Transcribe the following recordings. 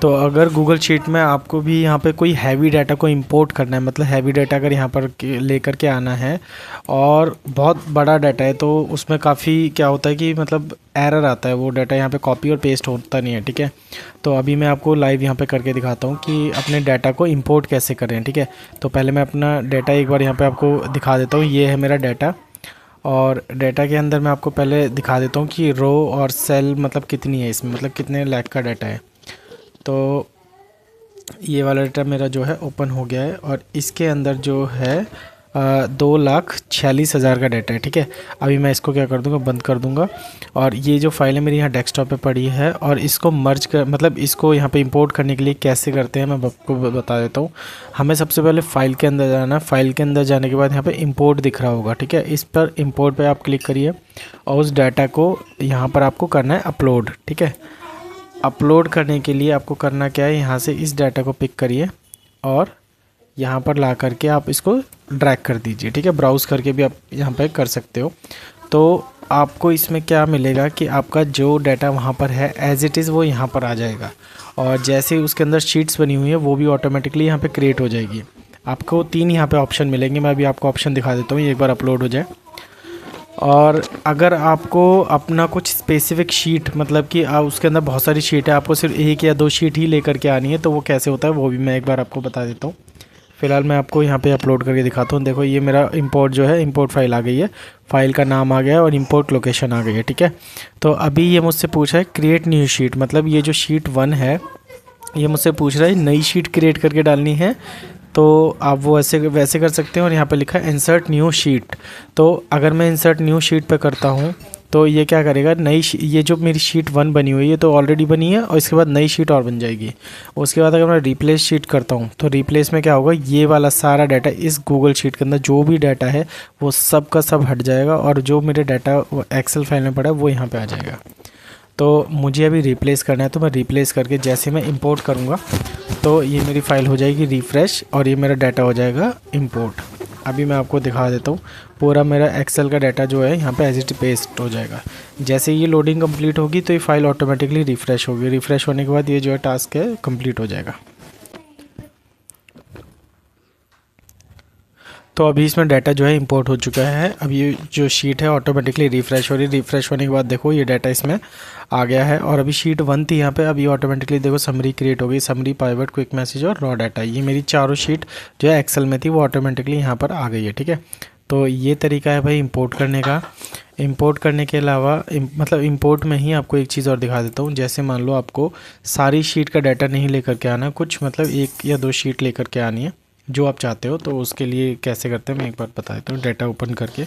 तो अगर Google sheet में आपको भी यहाँ पे कोई हैवी डाटा को इंपोर्ट करना है, मतलब हैवी डाटा अगर यहाँ पर लेकर के आना है और बहुत बड़ा डाटा है, तो उसमें काफ़ी क्या होता है कि मतलब एरर आता है, वो डाटा यहाँ पे कॉपी और पेस्ट होता नहीं है। ठीक है, तो अभी मैं आपको लाइव यहाँ पे करके दिखाता हूँ कि अपने डाटा को इंपोर्ट कैसे करें। ठीक है, तो पहले मैं अपना डाटा एक बार यहाँ पे आपको दिखा देता हूँ। ये है मेरा डाटा, और डाटा के अंदर मैं आपको पहले दिखा देता हूँ कि रो और सेल मतलब कितनी है इसमें, मतलब कितने लाख का डाटा है। तो ये वाला डाटा मेरा जो है ओपन हो गया है, और इसके अंदर जो है 2,46,000 का डाटा है। ठीक है, अभी मैं इसको क्या कर दूंगा, बंद कर दूंगा। और ये जो फाइल है मेरी यहाँ डेस्कटॉप पे पड़ी है, और इसको मर्ज कर मतलब इसको यहाँ पे इंपोर्ट करने के लिए कैसे करते हैं मैं आपको बता देता हूँ। हमें सबसे पहले फ़ाइल के अंदर जाना है। फ़ाइल के अंदर जाने के बाद यहाँ पे इंपोर्ट दिख रहा होगा। ठीक है, इस पर इंपोर्ट पे आप क्लिक करिए, और उस डाटा को यहाँ पर आपको करना है अपलोड। ठीक है, अपलोड करने के लिए आपको करना क्या है, यहाँ से इस डाटा को पिक करिए और यहाँ पर ला करके आप इसको ड्रैग कर दीजिए। ठीक है, ब्राउज़ करके भी आप यहाँ पे कर सकते हो। तो आपको इसमें क्या मिलेगा कि आपका जो डाटा वहाँ पर है एज़ इट इज़ वो यहाँ पर आ जाएगा, और जैसे उसके अंदर शीट्स बनी हुई है वो भी ऑटोमेटिकली यहाँ पे क्रिएट हो जाएगी। आपको 3 यहाँ पे ऑप्शन मिलेंगे, मैं अभी आपको ऑप्शन दिखा देता हूँ, एक बार अपलोड हो जाए। और अगर आपको अपना कुछ स्पेसिफिक शीट, मतलब कि उसके अंदर बहुत सारी शीट है, आपको सिर्फ 1 या 2 शीट ही लेकर के आनी है, तो वो कैसे होता है वो भी मैं एक बार आपको बता देता हूँ। फ़िलहाल मैं आपको यहाँ पे अपलोड करके दिखाता हूँ। देखो ये मेरा इंपोर्ट जो है, इंपोर्ट फाइल आ गई है, फाइल का नाम आ गया है और इंपोर्ट लोकेशन आ गई है। ठीक है, तो अभी ये मुझसे पूछ रहा है क्रिएट न्यू शीट, मतलब ये जो शीट 1 है ये मुझसे पूछ रहा है नई शीट क्रिएट करके डालनी है। तो आप वो ऐसे वैसे कर सकते हैं, और यहाँ पे लिखा है इंसर्ट न्यू शीट। तो अगर मैं इंसर्ट न्यू शीट पे करता हूँ तो ये क्या करेगा, ये जो मेरी शीट 1 बनी हुई है तो ऑलरेडी बनी है, और इसके बाद नई शीट और बन जाएगी। उसके बाद अगर मैं रिप्लेस शीट करता हूँ तो रिप्लेस में क्या होगा, ये वाला सारा डाटा इस गूगल शीट के अंदर जो भी डाटा है वो सब का सब हट जाएगा, और जो मेरे डाटा एक्सेल फाइल में पड़ा है वो यहाँ पर आ जाएगा। तो मुझे अभी रिप्लेस करना है, तो मैं रिप्लेस करके जैसे मैं इंपोर्ट करूँगा तो ये मेरी फ़ाइल हो जाएगी रिफ़्रेश, और ये मेरा डाटा हो जाएगा इंपोर्ट। अभी मैं आपको दिखा देता हूँ, पूरा मेरा एक्सेल का डाटा जो है यहाँ पे एज इट पेस्ट हो जाएगा। जैसे ये लोडिंग कंप्लीट होगी तो ये फ़ाइल ऑटोमेटिकली रिफ़्रेश होगी। रिफ़्रेश होने के बाद ये जो है टास्क है कंप्लीट हो जाएगा। तो अभी इसमें डाटा जो है इंपोर्ट हो चुका है। अभी ये जो शीट है ऑटोमेटिकली रिफ़्रेश हो रही है। रिफ़्रेश होने के बाद देखो ये डाटा इसमें आ गया है, और अभी शीट 1 थी यहाँ पे, अभी ऑटोमेटिकली देखो समरी क्रिएट हो गई। समरी, पाइवट, क्विक मैसेज और रॉ डाटा, ये मेरी चारों शीट जो है एक्सेल में थी वो ऑटोमेटिकली यहाँ पर आ गई है। ठीक है, तो ये तरीका है भाई इंपोर्ट करने का। इंपोर्ट करने के अलावा मतलब इंपोर्ट में ही आपको एक चीज़ और दिखा देता हूँ। जैसे मान लो आपको सारी शीट का डाटा नहीं लेकर के आना, कुछ मतलब 1 या 2 शीट लेकर के आनी है जो आप चाहते हो, तो उसके लिए कैसे करते हैं मैं एक बार बता देता हूँ। डाटा ओपन करके,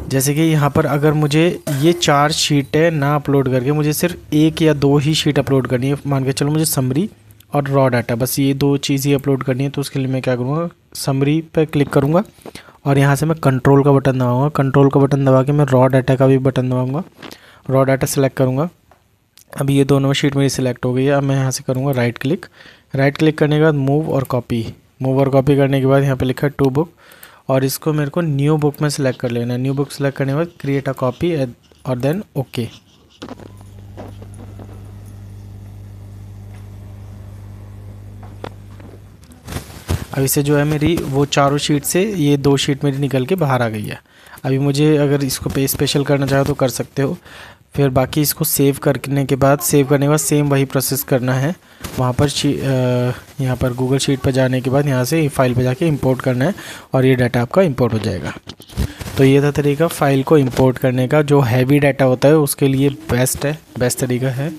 जैसे कि यहाँ पर अगर मुझे ये 4 शीटें ना अपलोड करके मुझे सिर्फ 1 या 2 ही शीट अपलोड करनी है, मान के चलो मुझे समरी और रॉ डाटा, बस ये 2 चीज़ ही अपलोड करनी है, तो उसके लिए मैं क्या करूँगा, समरी पे क्लिक करूँगा और यहाँ से मैं कंट्रोल का बटन दबाऊँगा। कंट्रोल का बटन दबा के मैं रॉ डाटा का भी बटन दबाऊँगा, रॉ डाटा सेलेक्ट करूँगा। अभी ये दोनों शीट मेरी सिलेक्ट हो गई है। अब मैं यहाँ से करूँगा राइट क्लिक। राइट क्लिक करने के बाद मूव और कॉपी। मूव और कॉपी करने के बाद यहाँ पे लिखा है टू बुक, और इसको मेरे को न्यू बुक में सिलेक्ट कर लेना है। न्यू बुक सेलेक्ट करने के बाद क्रिएट अ कॉपी और देन ओके। अब इससे जो है मेरी वो चारों शीट से ये 2 शीट मेरी निकल के बाहर आ गई है। अभी मुझे अगर इसको पे स्पेशल करना चाहो तो कर सकते हो। फिर बाकी इसको सेव करने के बाद सेम वही प्रोसेस करना है। वहाँ पर यहाँ पर गूगल शीट पर जाने के बाद यहाँ से फाइल पे जाके इंपोर्ट करना है, और ये डाटा आपका इंपोर्ट हो जाएगा। तो ये था तरीका फ़ाइल को इंपोर्ट करने का। जो हैवी डाटा होता है उसके लिए बेस्ट तरीका है।